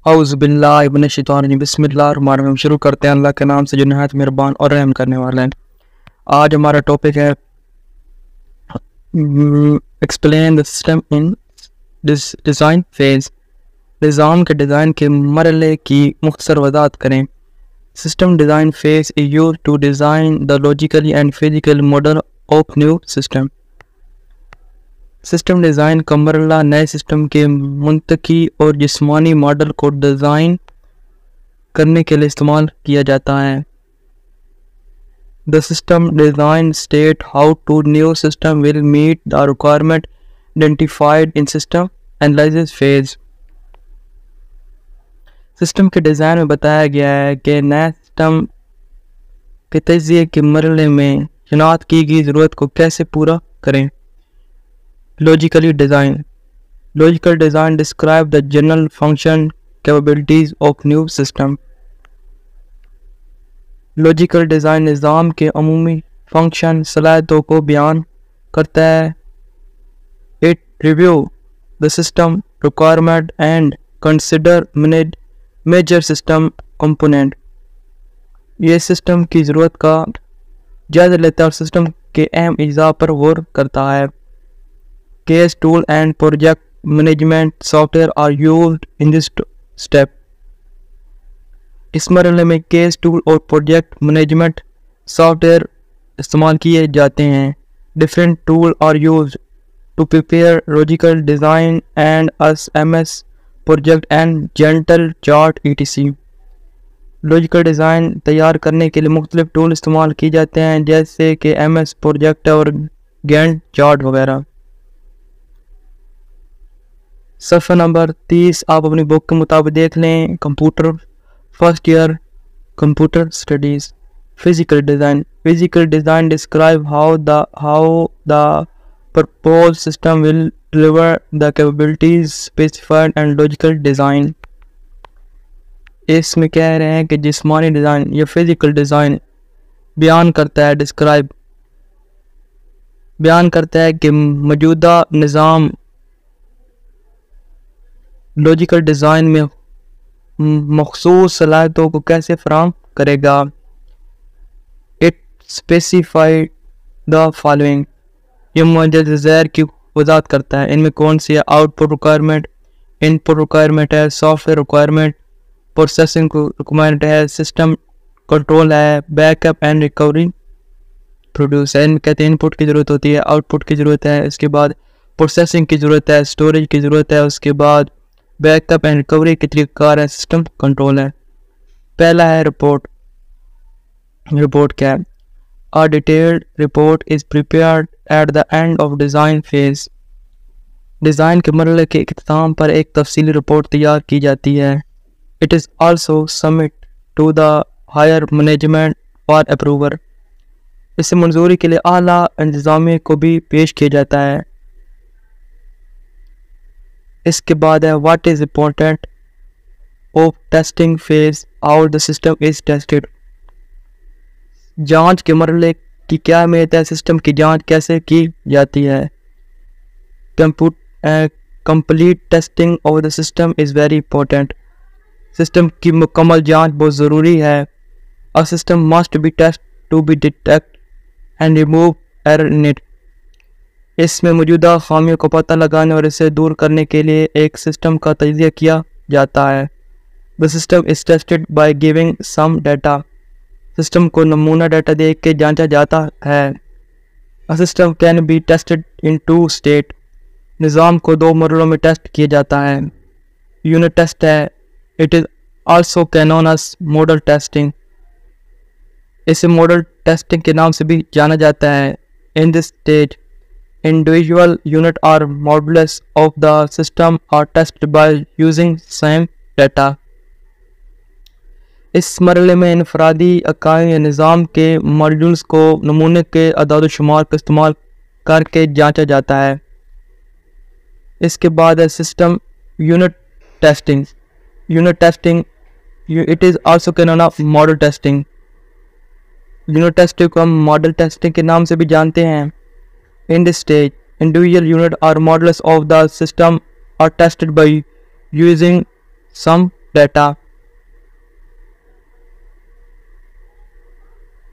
اعوذ باللہ من الشیطان الرجیم بسم اللہ الرحمن الرحیم. شروع کرتے ہیں اللہ کے نام سے جو نہایت مہربان اور رحم کرنے والا ہے. آج ہمارا ٹاپک ہے explain the system in design phase. نظام کے ڈیزائن کے مرحلے کی مختصر وضاحت کریں. System design phase is use to design the logically and physical model of new system. System design کا مرحلہ نئے سسٹم کے منطقی اور جسمانی ماڈل کو ڈیزائن کرنے کے لیے استعمال کیا جاتا ہے. The system design state how to new system will meet the requirement identified in system analysis phase. System کے ڈیزائن میں بتایا گیا ہے کہ نئے سسٹم کے تجزیے کے مرحلے میں شناخت کی گئی ضرورت کو کیسے پورا کریں. Logically design. Logical design describe the general function capabilities of new system. Logical design نظام کے عمومی فنکشن صلاحیتوں کو بیان کرتا ہے. It review the system requirement and consider major system component. یہ سسٹم کی ضرورت کا جائزہ لیتا ہے اور سسٹم کے اہم اجزاء پر غور کرتا ہے. Case tool and project management software are used in this step. اس مرحلے میں کیس ٹول اور پروجیکٹ مینجمنٹ سافٹ ویئر استعمال کیے جاتے ہیں. Different tools are used to prepare logical design and MS project and gentle chart etc. Logical design تیار کرنے کے لیے مختلف ٹول استعمال کی جاتے ہیں جیسے کہ MS پروجیکٹ اور گینٹ چارٹ وغیرہ. صفحہ نمبر 30 آپ اپنی بک کے مطابق دیکھ لیں. Computer first year computer studies. Physical design. Physical design describe how the purpose system will deliver the capabilities specified and logical design. اس میں کہہ رہے ہیں کہ جسمانی ڈیزائن یا فزیکل ڈیزائن بیان کرتا ہے بیان کرتا ہے کہ موجودہ نظام لاجیکل ڈیزائن میں مخصوص صلاحیتوں کو کیسے فراہم کرے گا. It specify the following. یہ مندرجہ ذیل کی وضاحت کرتا ہے. ان میں کون سی ہے؟ آؤٹ پٹ ریکوائرمنٹ، ان پٹ ریکوائرمنٹ ہے، soft where requirement, processing requirement ہے، سسٹم کنٹرول ہے، back up and recovery produce ہے. ان میں کہتے ہیں ان پٹ کی ضرورت ہوتی ہے، آؤٹ پٹ کی ضرورت ہے، اس کے بعد پروسیسنگ کی ضرورت ہے، اسٹوریج کی ضرورت ہے، اس کے بعد بیک اپ اینڈ ریکوری کے طریقہ کار ہے، سسٹم کنٹرول ہے. پہلا ہے رپورٹ. رپورٹ کیا ہے؟ A detailed report is prepared at the end of design phase. Design کے مرحلے کے اختتام پر ایک تفصیلی رپورٹ تیار کی جاتی ہے. It is also submitted to the higher management for approval. اسے منظوری کے لیے اعلیٰ انتظامیہ کو بھی پیش کیا جاتا ہے. اس کے بعد ہے what is important of testing phase, how the system is tested. جانچ کے مرحلے کی کیا اہمیت ہے، سسٹم کی جانچ کیسے کی جاتی ہے. complete testing of the system is very important. System کی مکمل جانچ بہت ضروری ہے. A system must be tested to be detect and remove error in it. اس میں موجودہ خامیوں کو پتہ لگانے اور اسے دور کرنے کے لیے ایک سسٹم کا تجزیہ کیا جاتا ہے. The system is tested by giving some data. System کو نمونہ ڈیٹا دے کے جانچا جاتا ہے. A system can be tested in two states. نظام کو دو مرحلوں میں ٹیسٹ کیا جاتا ہے. یونٹ ٹیسٹ ہے. It is also known as model testing. اسے ماڈل ٹیسٹنگ کے نام سے بھی جانا جاتا ہے. In this stage, individual unit or modules of the system are tested by using same data. اس مرحلے میں انفرادی اکائیوں یا نظام کے ماڈیولز کو نمونے کے اعداد و شمار کا استعمال کر کے جانچا جاتا ہے. اس کے بعد ہے system unit testing. Unit testing it is also known as model testing. Unit testing کو ہم ماڈل ٹیسٹنگ کے نام سے بھی جانتے ہیں. In this stage, individual unit or modules of the system are tested by using some data.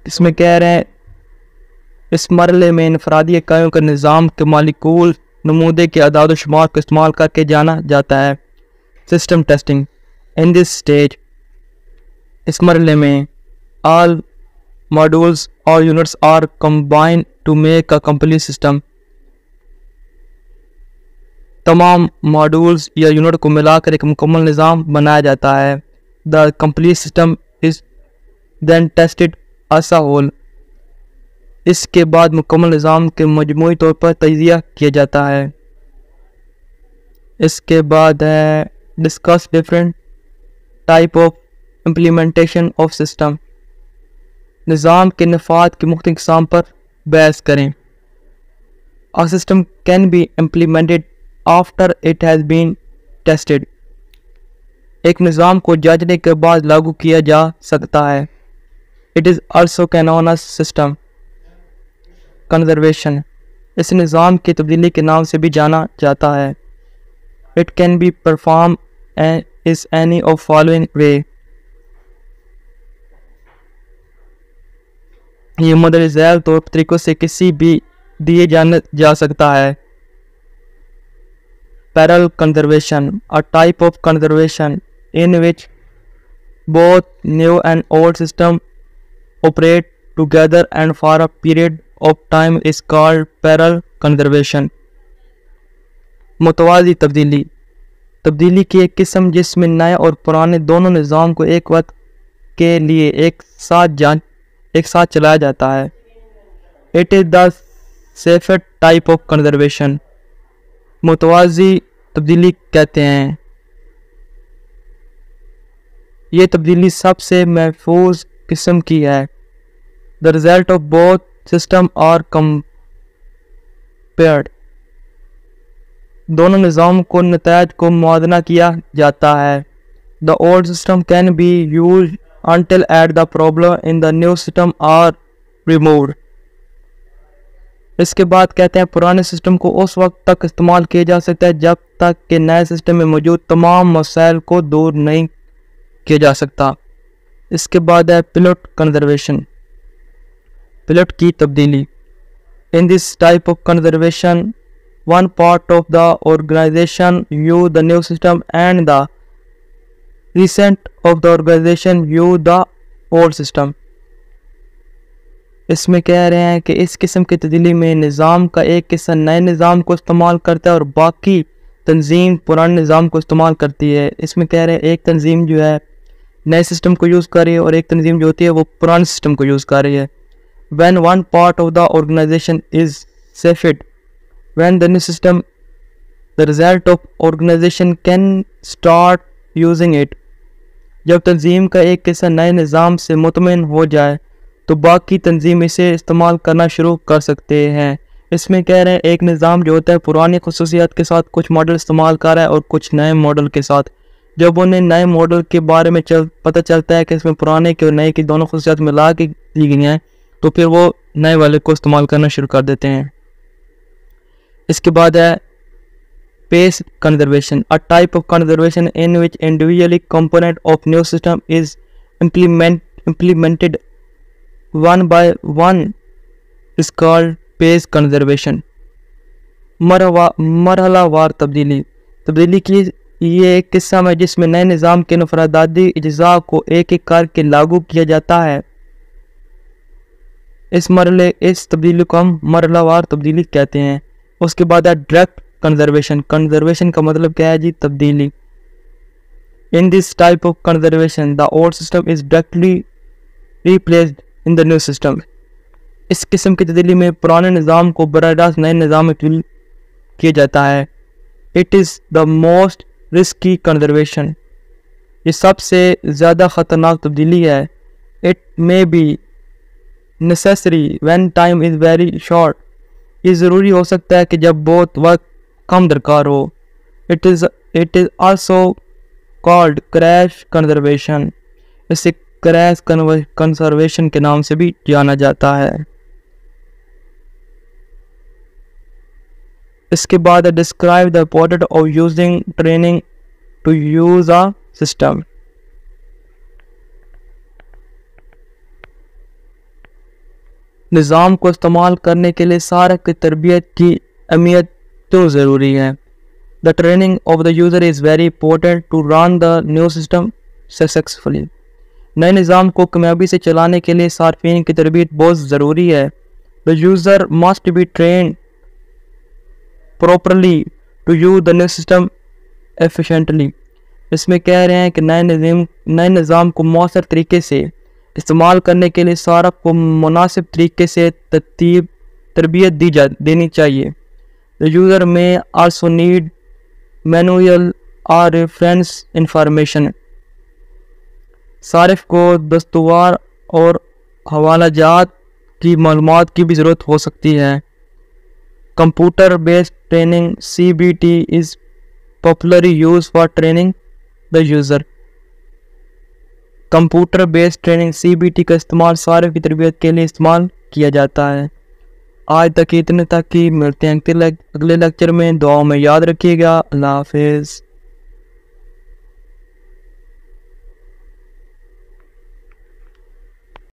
اس میں کہہ رہے ہیں اس مرحلے میں انفرادی اکائیوں کے نظام کے مالیکول نمودے کے اعداد و شمار کو استعمال کر کے جانا جاتا ہے. System testing. In this stage اس مرحلے میں all modules or units are combined to make a complete system. تمام ماڈولز یا یونٹ کو ملا کر ایک مکمل نظام بنایا جاتا ہے. The complete system is then tested as a whole. اس کے بعد مکمل نظام کے مجموعی طور پر تجزیہ کیا جاتا ہے. اس کے بعد ہے discuss different type of implementation of system. نظام کے نفاذ کی مختلف اقسام پر بحث کریں. A system can be implemented after it has been tested. ایک نظام کو جانچنے کے بعد لاگو کیا جا سکتا ہے. It is also known as system conservation. اس نظام کی تبدیلی کے نام سے بھی جانا جاتا ہے. It can be performed is any of following way. یہ مندرجہ ذیل طریقوں سے کسی بھی دیے جا سکتا ہے. Parallel conservation, a type of conservation in which both new and old systems operate together and for a period of time is called parallel conservation. متوازی تبدیلی. تبدیلی کی ایک قسم جس میں نئے اور پرانے دونوں نظام کو ایک وقت کے لیے ایک ساتھ چلایا جاتا ہے. It is the safest type of conservation. متوازی تبدیلی کہتے ہیں. یہ تبدیلی سب سے محفوظ قسم کی ہے. The result of both systems are compared. دونوں نظام کو نتائج کو موازنہ کیا جاتا ہے. The old system can be used until at the problem in the new system are removed. اس کے بعد کہتے ہیں پرانے سسٹم کو اس وقت تک استعمال کیا جا سکتا ہے جب تک کہ نئے سسٹم میں موجود تمام مسائل کو دور نہیں کیا جا سکتا. اس کے بعد ہے پلٹ کنزرویشن. پلٹ کی تبدیلی. In this type of conservation, one part of the organization use the new system and the rest of the organization use the old system. اس میں کہہ رہے ہیں کہ اس قسم کی تبدیلی میں نظام کا ایک حصہ نئے نظام کو استعمال کرتا ہے اور باقی تنظیم پرانے نظام کو استعمال کرتی ہے. اس میں کہہ رہے ہیں ایک تنظیم جو ہے نئے سسٹم کو یوز کر رہی ہے اور ایک تنظیم جو ہوتی ہے وہ پرانے سسٹم کو یوز کر رہی ہے. When one part of the organization is saved, when the new system, the result of organization can start using it. جب تنظیم کا ایک حصہ نئے نظام سے مطمئن ہو جائے تو باقی تنظیم اسے استعمال کرنا شروع کر سکتے ہیں. اس میں کہہ رہے ہیں ایک نظام جو ہوتا ہے پرانی خصوصیات کے ساتھ کچھ ماڈل استعمال کر رہا ہے اور کچھ نئے ماڈل کے ساتھ. جب انہیں نئے ماڈل کے بارے میں پتہ چلتا ہے کہ اس میں پرانے کے اور نئے کی دونوں خصوصیات ملا کے دی گئی ہیں تو پھر وہ نئے والے کو استعمال کرنا شروع کر دیتے ہیں. اس کے بعد ہے pace conservation, a type of conservation in which individually component of new system is implemented one by one is called pace conservation. مرحلہ وار تبدیلی. تبدیلی کی یہ ایک قسم ہے جس میں نئے نظام کے انفرادی اجزاء کو ایک ایک کر کے لاگو کیا جاتا ہے. اس تبدیلی کو ہم مرحلہ وار تبدیلی کہتے ہیں. اس کے بعد ہے ڈائریکٹ کنزرویشن. کنزرویشن کا مطلب کیا ہے جی؟ تبدیلی. In this type of conservation, the old system is directly replaced in the new system. اس قسم کی تبدیلی میں پرانے نظام کو براہ راست نئے نظام میں تبدیل کیا جاتا ہے. It is the most risky conservation. یہ سب سے زیادہ خطرناک تبدیلی ہے. It may be necessary when time is very short. یہ ضروری ہو سکتا ہے کہ جب بہت وقت کم درکار ہو. It is also called crash conservation. اسے crash conservation کے نام سے بھی جانا جاتا ہے. اس کے بعد describe the importance of using training to use a system. نظام کو استعمال کرنے کے لیے صارف کی تربیت کی اہمیت کیوں ضروری ہے؟ The training of the user is very important to run the new system successfully. نئے نظام کو کامیابی سے چلانے کے لیے صارفین کی تربیت بہت ضروری ہے. The user must be trained properly to use the new system efficiently. اس میں کہہ رہے ہیں کہ نئے نظام کو مؤثر طریقے سے استعمال کرنے کے لیے صارف کو مناسب طریقے سے تربیت دینی چاہیے. The user may also need manual or reference information. صارف کو دستور اور حوالہ جات کی معلومات کی بھی ضرورت ہو سکتی ہے. Computer based training CBT is popularly used for training the user. Computer based training CBT کا استعمال صارف کی تربیت کے لیے استعمال کیا جاتا ہے. آج تک اتنے تک ہی، ملتے ہیں اگلے لیکچر میں. دعاؤں میں یاد رکھیے گا. اللہ حافظ.